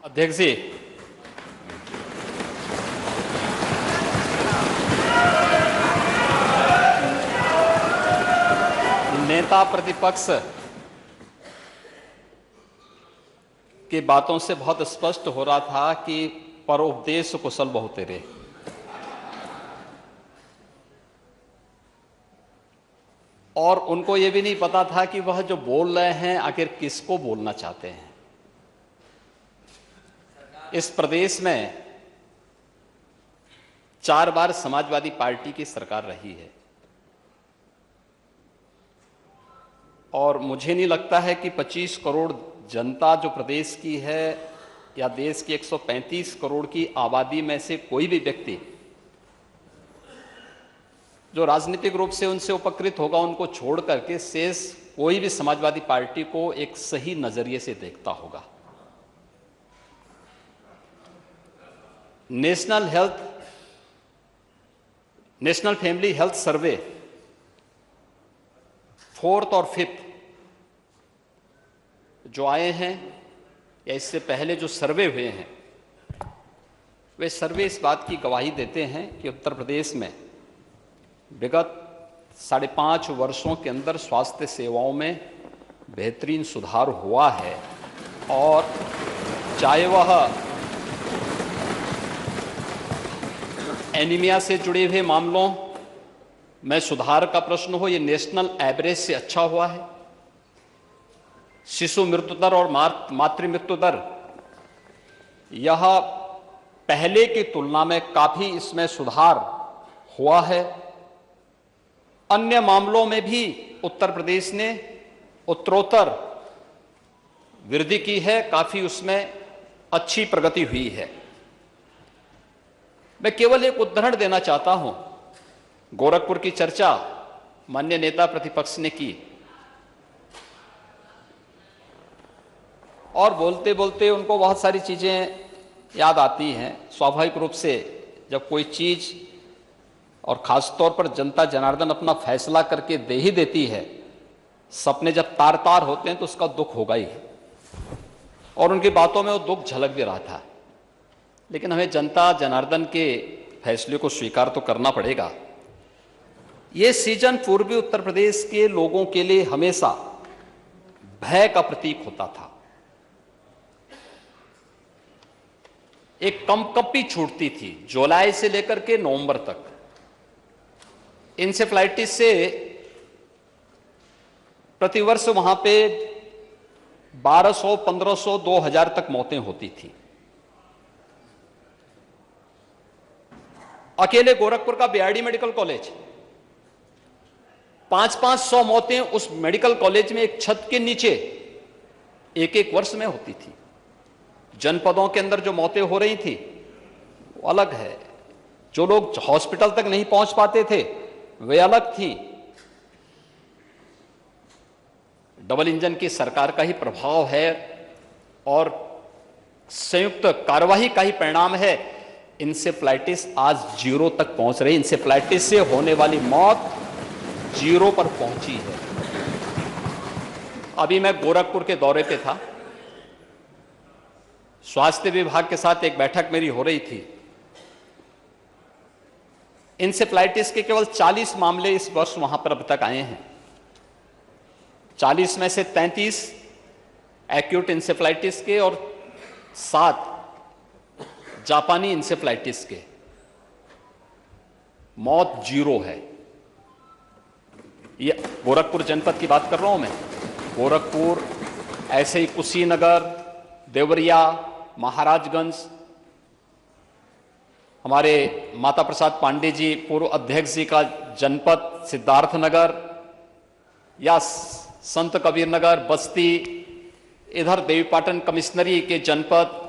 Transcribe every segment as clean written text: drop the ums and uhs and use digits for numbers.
अध्यक्ष जी, नेता प्रतिपक्ष की बातों से बहुत स्पष्ट हो रहा था कि परोपदेश कुशल बहु तेरे। और उनको यह भी नहीं पता था कि वह जो बोल रहे हैं आखिर किसको बोलना चाहते हैं। इस प्रदेश में 4 बार समाजवादी पार्टी की सरकार रही है और मुझे नहीं लगता है कि 25 करोड़ जनता जो प्रदेश की है या देश की 135 करोड़ की आबादी में से कोई भी व्यक्ति जो राजनीतिक रूप से उनसे उपकृत होगा, उनको छोड़ करके शेष कोई भी समाजवादी पार्टी को एक सही नजरिए से देखता होगा। National family health survey 4th और 5th जो आए हैं या इससे पहले जो सर्वे हुए हैं, वे सर्वे इस बात की गवाही देते हैं कि उत्तर प्रदेश में विगत 5.5 वर्षों के अंदर स्वास्थ्य सेवाओं में बेहतरीन सुधार हुआ है। और चाहे वह एनीमिया से जुड़े हुए मामलों में सुधार का प्रश्न हो, ये नेशनल एवरेज से अच्छा हुआ है। शिशु मृत्यु दर और मातृ मृत्यु दर यह पहले की तुलना में काफी इसमें सुधार हुआ है। अन्य मामलों में भी उत्तर प्रदेश ने उत्तरोत्तर वृद्धि की है, काफी उसमें अच्छी प्रगति हुई है। मैं केवल एक उदाहरण देना चाहता हूं। गोरखपुर की चर्चा माननीय नेता प्रतिपक्ष ने की और बोलते बोलते उनको बहुत सारी चीजें याद आती हैं। स्वाभाविक रूप से जब कोई चीज और खासतौर पर जनता जनार्दन अपना फैसला करके दे ही देती है, सपने जब तार तार होते हैं तो उसका दुख होगा ही। और उनकी बातों में वो दुख झलक भी रहा था। लेकिन हमें जनता जनार्दन के फैसले को स्वीकार तो करना पड़ेगा। ये सीजन पूर्वी उत्तर प्रदेश के लोगों के लिए हमेशा भय का प्रतीक होता था। एक कंपकपी छूटती थी जुलाई से लेकर के नवंबर तक। इंसेफ्लाइटिस से प्रतिवर्ष वहां पे 1200, 1500, 2000 तक मौतें होती थी। अकेले गोरखपुर का बीआरडी मेडिकल कॉलेज 500-500 मौतें उस मेडिकल कॉलेज में एक छत के नीचे एक वर्ष में होती थी। जनपदों के अंदर जो मौतें हो रही थी वो अलग है। जो लोग हॉस्पिटल तक नहीं पहुंच पाते थे वे अलग थी। डबल इंजन की सरकार का ही प्रभाव है और संयुक्त कार्यवाही का ही परिणाम है। इंसेफ्लाइटिस आज 0 तक पहुंच रही। इंसेफ्लाइटिस से होने वाली मौत 0 पर पहुंची है। अभी मैं गोरखपुर के दौरे पे था। स्वास्थ्य विभाग के साथ एक बैठक मेरी हो रही थी। इंसेफ्लाइटिस के केवल 40 मामले इस वर्ष वहां पर अब तक आए हैं। 40 में से 33 एक्यूट इंसेफ्लाइटिस के और 7 जापानी इंसेफ्लाइटिस के। मौत 0 है। ये गोरखपुर जनपद की बात कर रहा हूं मैं। गोरखपुर, ऐसे ही कुशीनगर, देवरिया, महाराजगंज, हमारे माता प्रसाद पांडे जी पूर्व अध्यक्ष जी का जनपद सिद्धार्थनगर या संत कबीर नगर, बस्ती, इधर देवीपाटन कमिश्नरी के जनपद,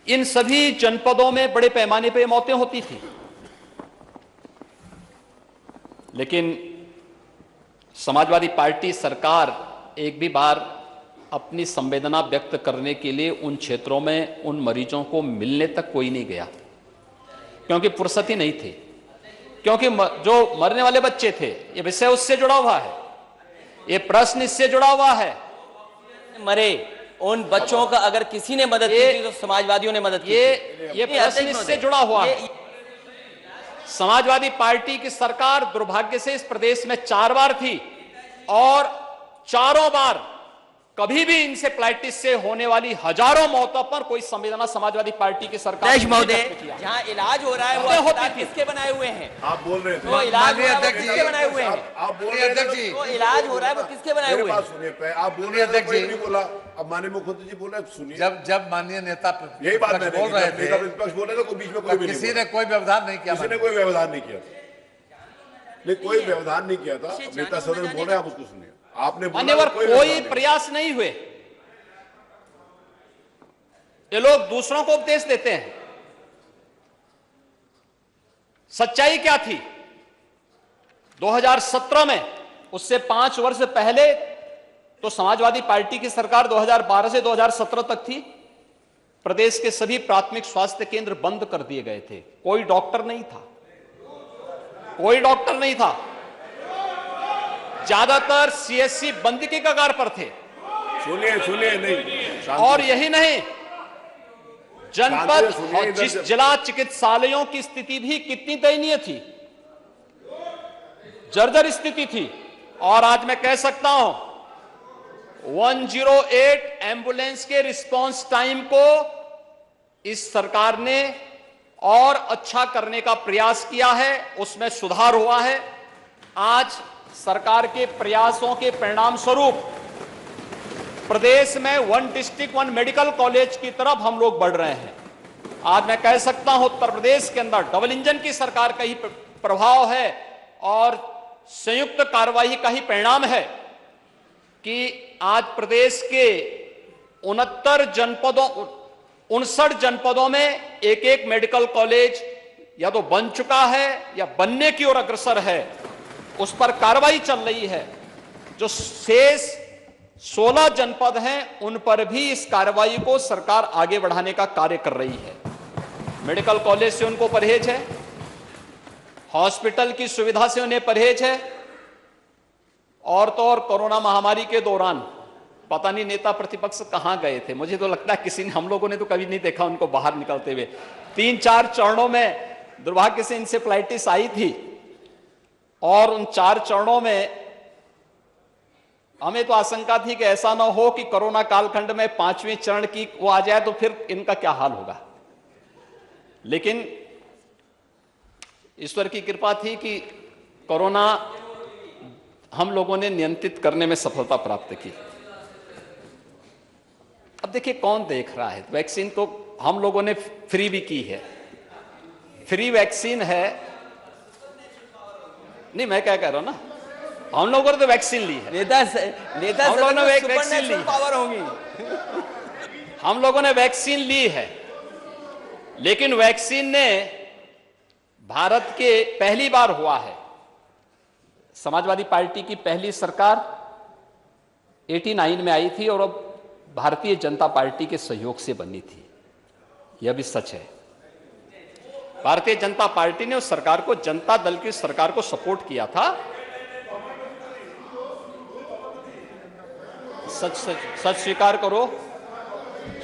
इन सभी जनपदों में बड़े पैमाने पर मौतें होती थी। लेकिन समाजवादी पार्टी सरकार एक भी बार अपनी संवेदना व्यक्त करने के लिए उन क्षेत्रों में उन मरीजों को मिलने तक कोई नहीं गया, क्योंकि फुर्सत ही नहीं थी। क्योंकि जो मरने वाले बच्चे थे, ये विषय उससे जुड़ा हुआ है, ये प्रश्न इससे जुड़ा हुआ है। मरे उन बच्चों का अगर किसी ने मदद की थी तो समाजवादियों ने मदद की। ये प्रश्न इससे जुड़ा हुआ है। समाजवादी पार्टी की सरकार दुर्भाग्य से इस प्रदेश में 4 बार थी और चारों बार कभी भी इंसेफ्लाइटिस से होने वाली हजारों मौतों पर कोई संवेदना समाजवादी पार्टी की सरकार ने महोदय, नहीं व्यक्त किया। जहां इलाज हो रहा है वो अस्पताल किसके बनाए हुए हैं? आप बोल रहे थे वो इलाज हो रहा है वो किसके बनाए हुए हैं? आप बोल रहे थे वो इलाज हो रहा है वो किसके बनाए हुए हैं? सुनिए, आप बोल रहे थे, कोई नहीं बोला। अब माननीय मुख्यमंत्री जी बोल रहे, सुनिए। जब माननीय नेता यही बात मैंने बोल रहे थे, नेता प्रतिपक्ष बोल रहे थे, कोई बीच में कोई भी किसी ने कोई व्यवधान नहीं किया, किसी ने कोई व्यवधान नहीं किया, नहीं कोई व्यवधान नहीं किया था। नेता सदन बोल रहे हैं, आप उसको सुनिए। आपने मान्यवर कोई प्रयास नहीं हुए। ये लोग दूसरों को उपदेश देते हैं। सच्चाई क्या थी 2017 में? उससे 5 वर्ष पहले तो समाजवादी पार्टी की सरकार 2012 से 2017 तक थी। प्रदेश के सभी प्राथमिक स्वास्थ्य केंद्र बंद कर दिए गए थे। कोई डॉक्टर नहीं था, कोई डॉक्टर नहीं था। ज्यादातर सीएससी बंद के कगार पर थे। सुनिए नहीं। और यही नहीं, जनपद और जिला चिकित्सालयों की स्थिति भी कितनी दयनीय थी, जर्जर स्थिति थी। और आज मैं कह सकता हूं 108 एम्बुलेंस के रिस्पांस टाइम को इस सरकार ने और अच्छा करने का प्रयास किया है, उसमें सुधार हुआ है। आज सरकार के प्रयासों के परिणाम स्वरूप प्रदेश में 1 डिस्ट्रिक्ट 1 मेडिकल कॉलेज की तरफ हम लोग बढ़ रहे हैं। आज मैं कह सकता हूं उत्तर प्रदेश के अंदर डबल इंजन की सरकार का ही प्रभाव है और संयुक्त कार्रवाई का ही परिणाम है कि आज प्रदेश के 59 जनपदों में एक मेडिकल कॉलेज या तो बन चुका है या बनने की ओर अग्रसर है। उस पर कार्रवाई चल रही है। जो शेष 16 जनपद हैं उन पर भी इस कार्रवाई को सरकार आगे बढ़ाने का कार्य कर रही है। मेडिकल कॉलेज से उनको परहेज है, हॉस्पिटल की सुविधा से उन्हें परहेज है। और तो और कोरोना महामारी के दौरान पता नहीं नेता प्रतिपक्ष कहां गए थे। मुझे तो लगता है किसी ने, हम लोगों ने तो कभी नहीं देखा उनको बाहर निकलते हुए। 3-4 चरणों में दुर्भाग्य से इंसेफ्लाइटिस आई थी और उन 4 चरणों में हमें तो आशंका थी कि ऐसा ना हो कि कोरोना कालखंड में 5वें चरण की वो आ जाए तो फिर इनका क्या हाल होगा। लेकिन ईश्वर की कृपा थी कि कोरोना हम लोगों ने नियंत्रित करने में सफलता प्राप्त की। अब देखिए कौन देख रहा है, वैक्सीन तो हम लोगों ने फ्री भी की है, फ्री वैक्सीन है। नहीं, मैं क्या कह रहा हूं ना, हम लोगों ने तो वैक्सीन ली है। नेता हम लोगों ने वैक्सीन ली, पावर होंगी। हम लोगों ने वैक्सीन ली है। लेकिन वैक्सीन ने भारत के पहली बार हुआ है, समाजवादी पार्टी की पहली सरकार 89 में आई थी और अब भारतीय जनता पार्टी के सहयोग से बनी थी। यह भी सच है। भारतीय जनता पार्टी ने उस सरकार को, जनता दल की सरकार को सपोर्ट किया था। सच स्वीकार करो,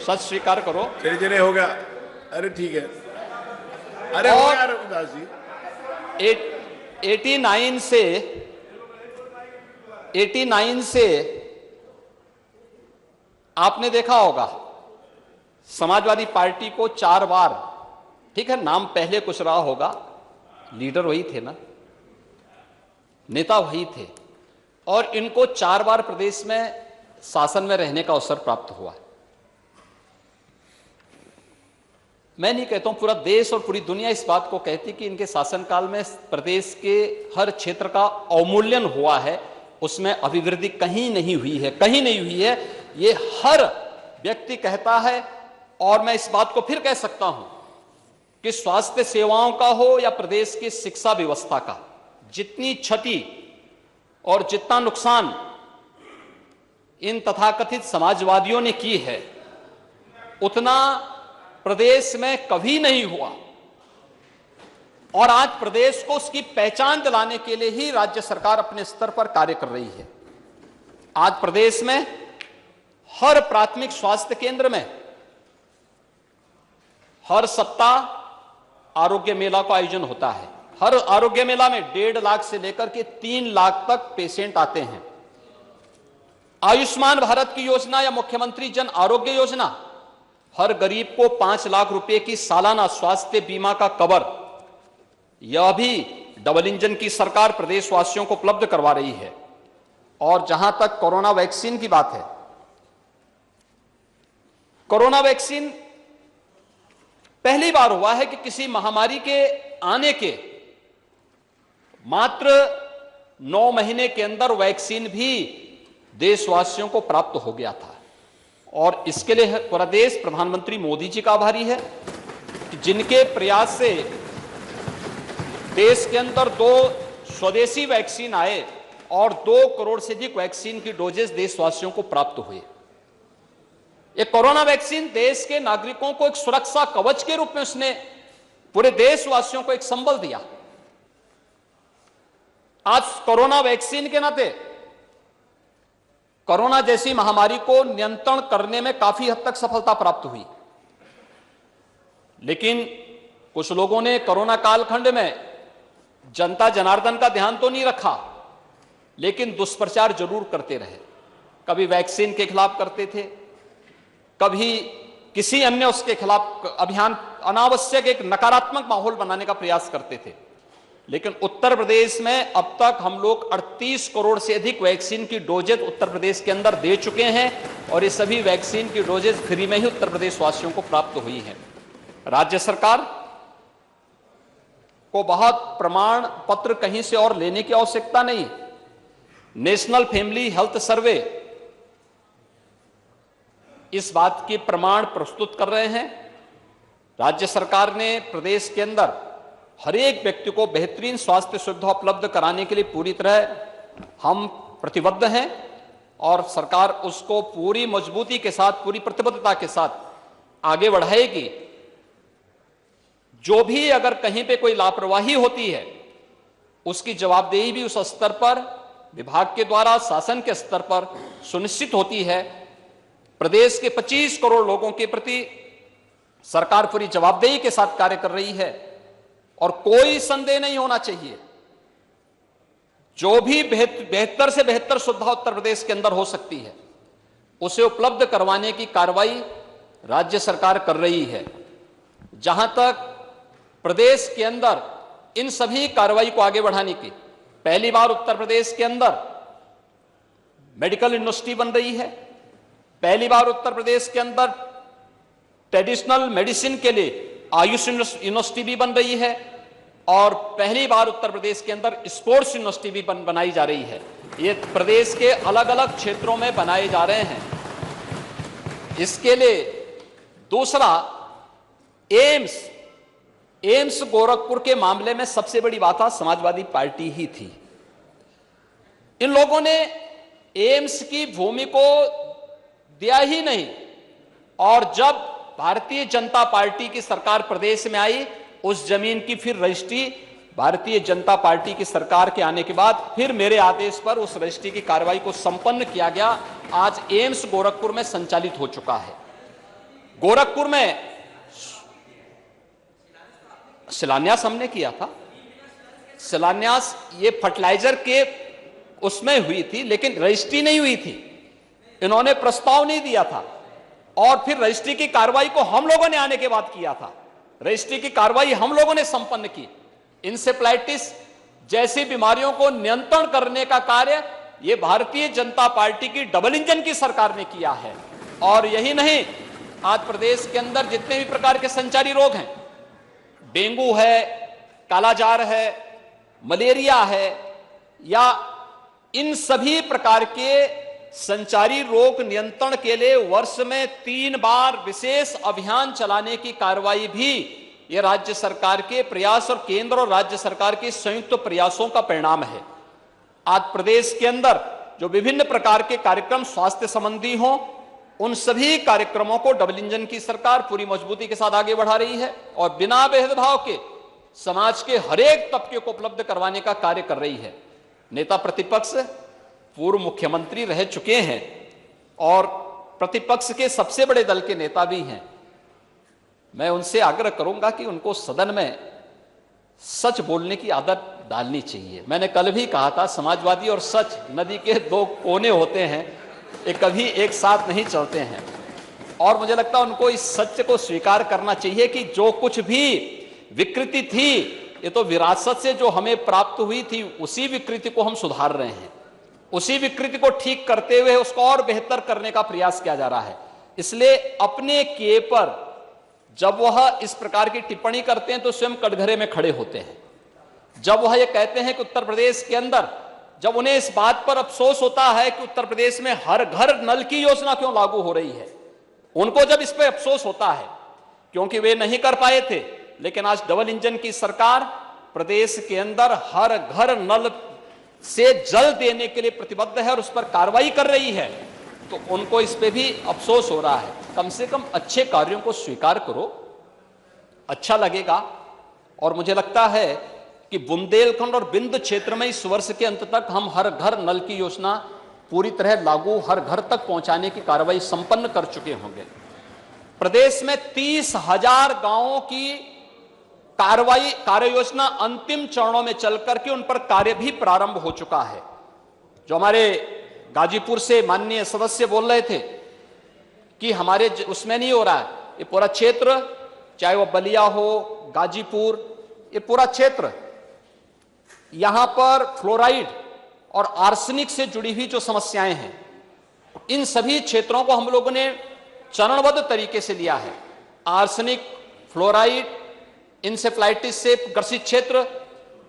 सच स्वीकार करो। चलिए हो गया। अरे ठीक है, अरे हो गया रविदास जी। 89 से आपने देखा होगा समाजवादी पार्टी को 4 बार, ठीक है नाम पहले कुछ रहा होगा, लीडर वही थे ना, नेता वही थे, और इनको 4 बार प्रदेश में शासन में रहने का अवसर प्राप्त हुआ है। मैं नहीं कहता हूं, पूरा देश और पूरी दुनिया इस बात को कहती कि इनके शासनकाल में प्रदेश के हर क्षेत्र का अवमूल्यन हुआ है, उसमें अभिवृद्धि कहीं नहीं हुई है, कहीं नहीं हुई है। ये हर व्यक्ति कहता है। और मैं इस बात को फिर कह सकता हूं कि स्वास्थ्य सेवाओं का हो या प्रदेश की शिक्षा व्यवस्था का, जितनी क्षति और जितना नुकसान इन तथाकथित समाजवादियों ने की है, उतना प्रदेश में कभी नहीं हुआ। और आज प्रदेश को उसकी पहचान दिलाने के लिए ही राज्य सरकार अपने स्तर पर कार्य कर रही है। आज प्रदेश में हर प्राथमिक स्वास्थ्य केंद्र में हर सप्ताह आरोग्य मेला का आयोजन होता है। हर आरोग्य मेला में 1.5 लाख से लेकर के 3 लाख तक पेशेंट आते हैं। आयुष्मान भारत की योजना या मुख्यमंत्री जन आरोग्य योजना हर गरीब को 5 लाख रुपए की सालाना स्वास्थ्य बीमा का कवर, यह भी डबल इंजन की सरकार प्रदेशवासियों को उपलब्ध करवा रही है। और जहां तक कोरोना वैक्सीन की बात है, कोरोना वैक्सीन पहली बार हुआ है कि किसी महामारी के आने के मात्र 9 महीने के अंदर वैक्सीन भी देशवासियों को प्राप्त हो गया था। और इसके लिए पूरा देश प्रधानमंत्री मोदी जी का आभारी है कि जिनके प्रयास से देश के अंदर 2 स्वदेशी वैक्सीन आए और 2 करोड़ से अधिक वैक्सीन की डोजेस देशवासियों को प्राप्त हुए। ये कोरोना वैक्सीन देश के नागरिकों को एक सुरक्षा कवच के रूप में उसने पूरे देशवासियों को एक संबल दिया। आज कोरोना वैक्सीन के नाते कोरोना जैसी महामारी को नियंत्रण करने में काफी हद तक सफलता प्राप्त हुई। लेकिन कुछ लोगों ने कोरोना कालखंड में जनता जनार्दन का ध्यान तो नहीं रखा, लेकिन दुष्प्रचार जरूर करते रहे। कभी वैक्सीन के खिलाफ करते थे, कभी किसी अन्य उसके खिलाफ अभियान, अनावश्यक एक नकारात्मक माहौल बनाने का प्रयास करते थे। लेकिन उत्तर प्रदेश में अब तक हम लोग 38 करोड़ से अधिक वैक्सीन की डोजेज उत्तर प्रदेश के अंदर दे चुके हैं और ये सभी वैक्सीन की डोजेज फ्री में ही उत्तर प्रदेश वासियों को प्राप्त हुई है। राज्य सरकार को बहुत प्रमाण पत्र कहीं से और लेने की आवश्यकता नहीं। नेशनल फैमिली हेल्थ सर्वे इस बात के प्रमाण प्रस्तुत कर रहे हैं। राज्य सरकार ने प्रदेश के अंदर हर एक व्यक्ति को बेहतरीन स्वास्थ्य सुविधा उपलब्ध कराने के लिए पूरी तरह हम प्रतिबद्ध हैं और सरकार उसको पूरी मजबूती के साथ, पूरी प्रतिबद्धता के साथ आगे बढ़ाएगी। जो भी अगर कहीं पे कोई लापरवाही होती है उसकी जवाबदेही भी उस स्तर पर विभाग के द्वारा, शासन के स्तर पर सुनिश्चित होती है। प्रदेश के 25 करोड़ लोगों के प्रति सरकार पूरी जवाबदेही के साथ कार्य कर रही है और कोई संदेह नहीं होना चाहिए, जो भी बेहतर से बेहतर सुविधा उत्तर प्रदेश के अंदर हो सकती है उसे उपलब्ध करवाने की कार्रवाई राज्य सरकार कर रही है। जहां तक प्रदेश के अंदर इन सभी कार्रवाई को आगे बढ़ाने की, पहली बार उत्तर प्रदेश के अंदर मेडिकल यूनिवर्सिटी बन रही है। पहली बार उत्तर प्रदेश के अंदर ट्रेडिशनल मेडिसिन के लिए आयुष यूनिवर्सिटी भी बन रही है और पहली बार उत्तर प्रदेश के अंदर स्पोर्ट्स यूनिवर्सिटी भी बनाई जा रही है। ये प्रदेश के अलग अलग क्षेत्रों में बनाए जा रहे हैं। इसके लिए दूसरा, एम्स गोरखपुर के मामले में सबसे बड़ी बात समाजवादी पार्टी ही थी। इन लोगों ने एम्स की भूमि को दिया ही नहीं और जब भारतीय जनता पार्टी की सरकार प्रदेश में आई, उस जमीन की फिर रजिस्ट्री भारतीय जनता पार्टी की सरकार के आने के बाद फिर मेरे आदेश पर उस रजिस्ट्री की कार्रवाई को संपन्न किया गया। आज एम्स गोरखपुर में संचालित हो चुका है। गोरखपुर में शिलान्यास हमने किया था। शिलान्यास ये फर्टिलाइजर के उसमें हुई थी, लेकिन रजिस्ट्री नहीं हुई थी। इन्होंने प्रस्ताव नहीं दिया था और फिर रजिस्ट्री की कार्रवाई को हम लोगों ने आने के बाद किया था। रजिस्ट्री की कार्रवाई हम लोगों ने संपन्न की। इंसेफ्लाइटिस जैसी बीमारियों को नियंत्रण करने का कार्य ये भारतीय जनता पार्टी की डबल इंजन की सरकार ने किया है। और यही नहीं, आज प्रदेश के अंदर जितने भी प्रकार के संचारी रोग हैं, डेंगू है, कालाजार है, मलेरिया है, या इन सभी प्रकार के संचारी रोग नियंत्रण के लिए वर्ष में 3 बार विशेष अभियान चलाने की कार्रवाई भी ये राज्य सरकार के प्रयास और केंद्र और राज्य सरकार के संयुक्त प्रयासों का परिणाम है। आज प्रदेश के अंदर जो विभिन्न प्रकार के कार्यक्रम स्वास्थ्य संबंधी हों, उन सभी कार्यक्रमों को डबल इंजन की सरकार पूरी मजबूती के साथ आगे बढ़ा रही है और बिना भेदभाव के समाज के हर एक तबके को उपलब्ध करवाने का कार्य कर रही है। नेता प्रतिपक्ष पूर्व मुख्यमंत्री रह चुके हैं और प्रतिपक्ष के सबसे बड़े दल के नेता भी हैं, मैं उनसे आग्रह करूंगा कि उनको सदन में सच बोलने की आदत डालनी चाहिए। मैंने कल भी कहा था, समाजवादी और सच नदी के दो कोने होते हैं, ये कभी एक साथ नहीं चलते हैं। और मुझे लगता है उनको इस सत्य को स्वीकार करना चाहिए कि जो कुछ भी विकृति थी, ये तो विरासत से जो हमें प्राप्त हुई थी, उसी विकृति को हम सुधार रहे हैं, उसी विकृति को ठीक करते हुए उसको और बेहतर करने का प्रयास किया जा रहा है। इसलिए अपने किए पर जब वह इस प्रकार की टिप्पणी करते हैं तो स्वयं कटघरे में खड़े होते हैं। जब वह ये कहते हैं कि उत्तर प्रदेश के अंदर, जब उन्हें इस बात पर अफसोस होता है कि उत्तर प्रदेश में हर घर नल की योजना क्यों लागू हो रही है, उनको जब इस पर अफसोस होता है क्योंकि वे नहीं कर पाए थे, लेकिन आज डबल इंजन की सरकार प्रदेश के अंदर हर घर नल से जल देने के लिए प्रतिबद्ध है और उस पर कार्रवाई कर रही है, तो उनको इस पे भी अफसोस हो रहा है। कम से कम अच्छे कार्यों को स्वीकार करो, अच्छा लगेगा। और मुझे लगता है कि बुंदेलखंड और बिंद क्षेत्र में इस वर्ष के अंत तक हम हर घर नल की योजना पूरी तरह लागू, हर घर तक पहुंचाने की कार्रवाई संपन्न कर चुके होंगे। प्रदेश में 30,000 गांवों की कार्य योजना अंतिम चरणों में चलकर के उन पर कार्य भी प्रारंभ हो चुका है। जो हमारे गाजीपुर से माननीय सदस्य बोल रहे थे कि हमारे उसमें नहीं हो रहा है, ये पूरा क्षेत्र, चाहे वो बलिया हो, गाजीपुर, ये पूरा क्षेत्र, यहां पर फ्लोराइड और आर्सेनिक से जुड़ी हुई जो समस्याएं हैं, इन सभी क्षेत्रों को हम लोगों ने चरणबद्ध तरीके से लिया है। आर्सेनिक, फ्लोराइड, इंसेफ्लाइटिस से ग्रसित क्षेत्र,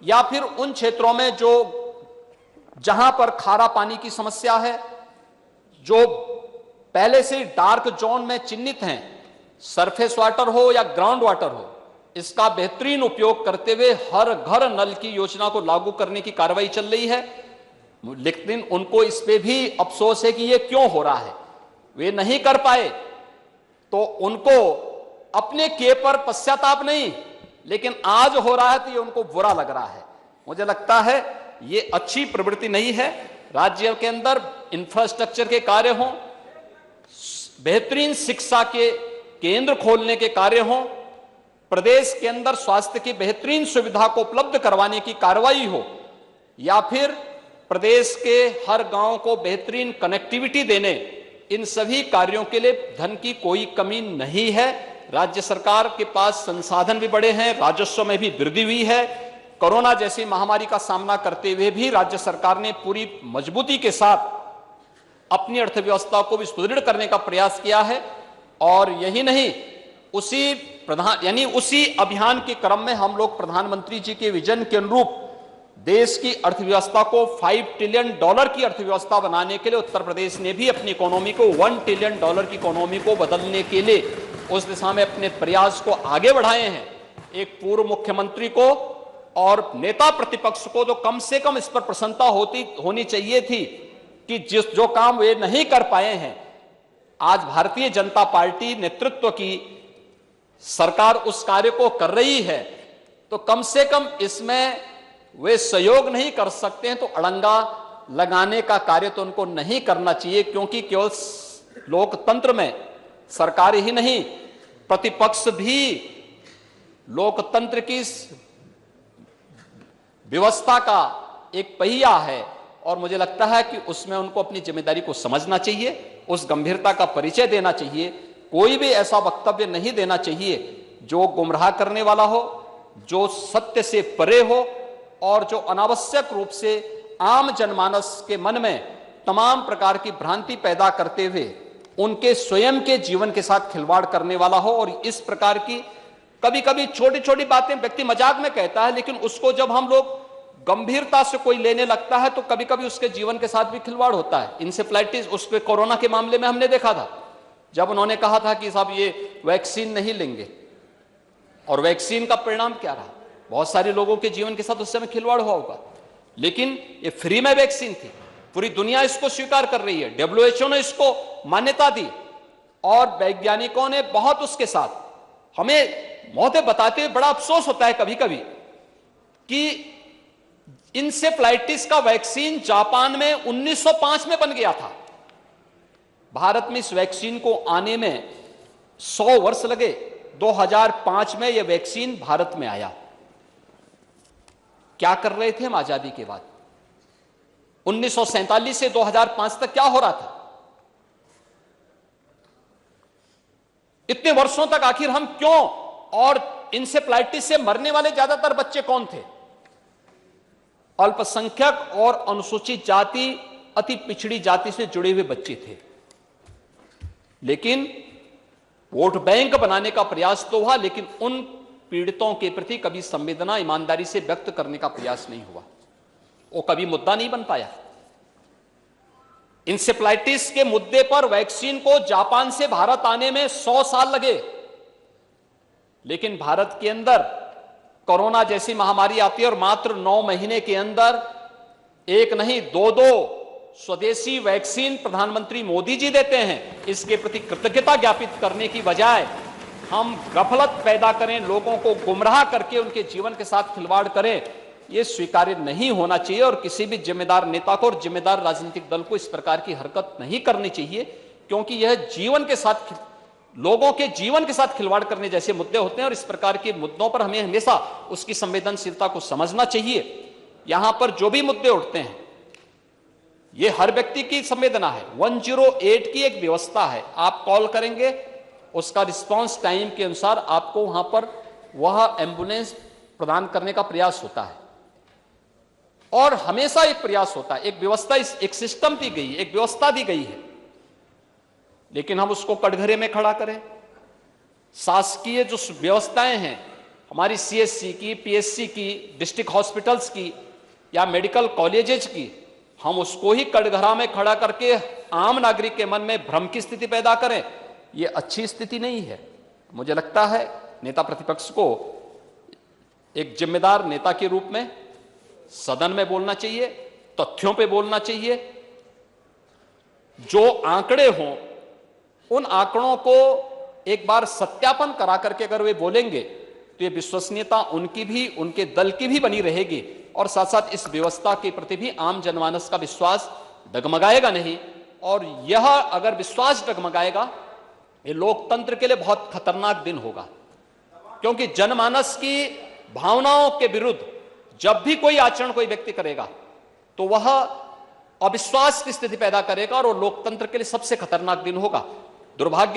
या फिर उन क्षेत्रों में जो जहां पर खारा पानी की समस्या है, जो पहले से डार्क जोन में चिन्हित हैं, सरफेस वाटर हो या ग्राउंड वाटर हो, इसका बेहतरीन उपयोग करते हुए हर घर नल की योजना को लागू करने की कार्रवाई चल रही है। लेकिन उनको इस पे भी अफसोस है कि ये क्यों हो रहा है, वे नहीं कर पाए, तो उनको अपने किए पर पश्चाताप नहीं, लेकिन आज हो रहा है तो ये उनको बुरा लग रहा है। मुझे लगता है ये अच्छी प्रवृत्ति नहीं है। राज्य के अंदर इंफ्रास्ट्रक्चर के कार्य हों, बेहतरीन शिक्षा के केंद्र खोलने के कार्य हों, प्रदेश के अंदर स्वास्थ्य की बेहतरीन सुविधा को उपलब्ध करवाने की कार्रवाई हो, या फिर प्रदेश के हर गांव को बेहतरीन कनेक्टिविटी देने, इन सभी कार्यों के लिए धन की कोई कमी नहीं है। राज्य सरकार के पास संसाधन भी बड़े हैं, राजस्व में भी वृद्धि हुई है। कोरोना जैसी महामारी का सामना करते हुए भी राज्य सरकार ने पूरी मजबूती के साथ अपनी अर्थव्यवस्था को भी सुदृढ़ करने का प्रयास किया है। और यही नहीं, उसी अभियान के क्रम में हम लोग प्रधानमंत्री जी के विजन के अनुरूप देश की अर्थव्यवस्था को $5 ट्रिलियन की अर्थव्यवस्था बनाने के लिए उत्तर प्रदेश ने भी अपनी इकोनॉमी को $1 ट्रिलियन की इकोनॉमी को बदलने के लिए उस दिशा में अपने प्रयास को आगे बढ़ाए हैं। एक पूर्व मुख्यमंत्री को और नेता प्रतिपक्ष को तो कम से कम इस पर प्रसन्नता होनी चाहिए थी कि जो काम वे नहीं कर पाए हैं, आज भारतीय जनता पार्टी नेतृत्व की सरकार उस कार्य को कर रही है, तो कम से कम इसमें वे सहयोग नहीं कर सकते हैं तो अड़ंगा लगाने का कार्य तो उनको नहीं करना चाहिए। क्योंकि केवल लोकतंत्र में सरकार ही नहीं, प्रतिपक्ष भी लोकतंत्र की व्यवस्था का एक पहिया है, और मुझे लगता है कि उसमें उनको अपनी जिम्मेदारी को समझना चाहिए, उस गंभीरता का परिचय देना चाहिए। कोई भी ऐसा वक्तव्य नहीं देना चाहिए जो गुमराह करने वाला हो, जो सत्य से परे हो, और जो अनावश्यक रूप से आम जनमानस के मन में तमाम प्रकार की भ्रांति पैदा करते हुए उनके स्वयं के जीवन के साथ खिलवाड़ करने वाला हो। और इस प्रकार की कभी कभी छोटी छोटी बातें व्यक्ति मजाक में कहता है, लेकिन उसको जब हम लोग गंभीरता से कोई लेने लगता है तो कभी कभी उसके जीवन के साथ भी खिलवाड़ होता है। इंसेफ्लाइटिस, उसके कोरोना के मामले में हमने देखा था, जब उन्होंने कहा था कि साहब ये वैक्सीन नहीं लेंगे, और वैक्सीन का परिणाम क्या रहा, बहुत सारे लोगों के जीवन के साथ उस समय खिलवाड़ हुआ होगा। लेकिन ये फ्री में वैक्सीन थी, पूरी दुनिया इसको स्वीकार कर रही है, WHO ने इसको मान्यता दी, और वैज्ञानिकों ने बहुत उसके साथ हमें मौतें बताते हुए बड़ा अफसोस होता है कभी कभी कि इंसेफ्लाइटिस का वैक्सीन जापान में 1905 में बन गया था। भारत में इस वैक्सीन को आने में 100 वर्ष लगे। 2005 में यह वैक्सीन भारत में आया। क्या कर रहे थे हम आजादी के बाद? 1947 से 2005 तक क्या हो रहा था? इतने वर्षों तक आखिर हम क्यों, और इंसेफ्लाइटिस से मरने वाले ज्यादातर बच्चे कौन थे? अल्पसंख्यक और अनुसूचित जाति, अति पिछड़ी जाति से जुड़े हुए बच्चे थे। लेकिन वोट बैंक बनाने का प्रयास तो हुआ, लेकिन उन पीड़ितों के प्रति कभी संवेदना ईमानदारी से व्यक्त करने का प्रयास नहीं हुआ। वो कभी मुद्दा नहीं बन पाया। इंसेफ्लाइटिस के मुद्दे पर वैक्सीन को जापान से भारत आने में 100 साल लगे, लेकिन भारत के अंदर कोरोना जैसी महामारी आती है और मात्र 9 महीने के अंदर एक नहीं 2 स्वदेशी वैक्सीन प्रधानमंत्री मोदी जी देते हैं। इसके प्रति कृतज्ञता ज्ञापित करने की बजाय हम गफलत पैदा करें, लोगों को गुमराह करके उनके जीवन के साथ खिलवाड़ करें, यह स्वीकार्य नहीं होना चाहिए। और किसी भी जिम्मेदार नेता को और जिम्मेदार राजनीतिक दल को इस प्रकार की हरकत नहीं करनी चाहिए, क्योंकि यह जीवन के साथ, लोगों के जीवन के साथ खिलवाड़ करने जैसे मुद्दे होते हैं। और इस प्रकार के मुद्दों पर हमें हमेशा उसकी संवेदनशीलता को समझना चाहिए। यहां पर जो भी मुद्दे उठते हैं, यह हर व्यक्ति की संवेदना है। 108 की एक व्यवस्था है, आप कॉल करेंगे, उसका रिस्पांस टाइम के अनुसार आपको वहां पर वह एम्बुलेंस प्रदान करने का प्रयास होता है। और हमेशा एक प्रयास होता है, एक व्यवस्था, एक सिस्टम दी गई है, एक व्यवस्था दी गई है, लेकिन हम उसको कटघरे में खड़ा करें। शासकीय जो व्यवस्थाएं हैं हमारी, सीएचसी की, पीएचसी की, डिस्ट्रिक्ट हॉस्पिटल्स की या मेडिकल कॉलेजेस की, हम उसको ही कटघरा में खड़ा करके आम नागरिक के मन में भ्रम की स्थिति पैदा करें, यह अच्छी स्थिति नहीं है। मुझे लगता है नेता प्रतिपक्ष को एक जिम्मेदार नेता के रूप में सदन में बोलना चाहिए, तथ्यों पे बोलना चाहिए। जो आंकड़े हों, उन आंकड़ों को एक बार सत्यापन करा करके अगर वे बोलेंगे तो ये विश्वसनीयता उनकी भी, उनके दल की भी बनी रहेगी। और साथ साथ इस व्यवस्था के प्रति भी आम जनमानस का विश्वास डगमगाएगा नहीं। और यह अगर विश्वास डगमगाएगा, ये लोकतंत्र के लिए बहुत खतरनाक दिन होगा, क्योंकि जनमानस की भावनाओं के विरुद्ध जब भी कोई आचरण कोई व्यक्ति करेगा तो वह अविश्वास की स्थिति पैदा करेगा, और वो लोकतंत्र के लिए सबसे खतरनाक दिन होगा। दुर्भाग्य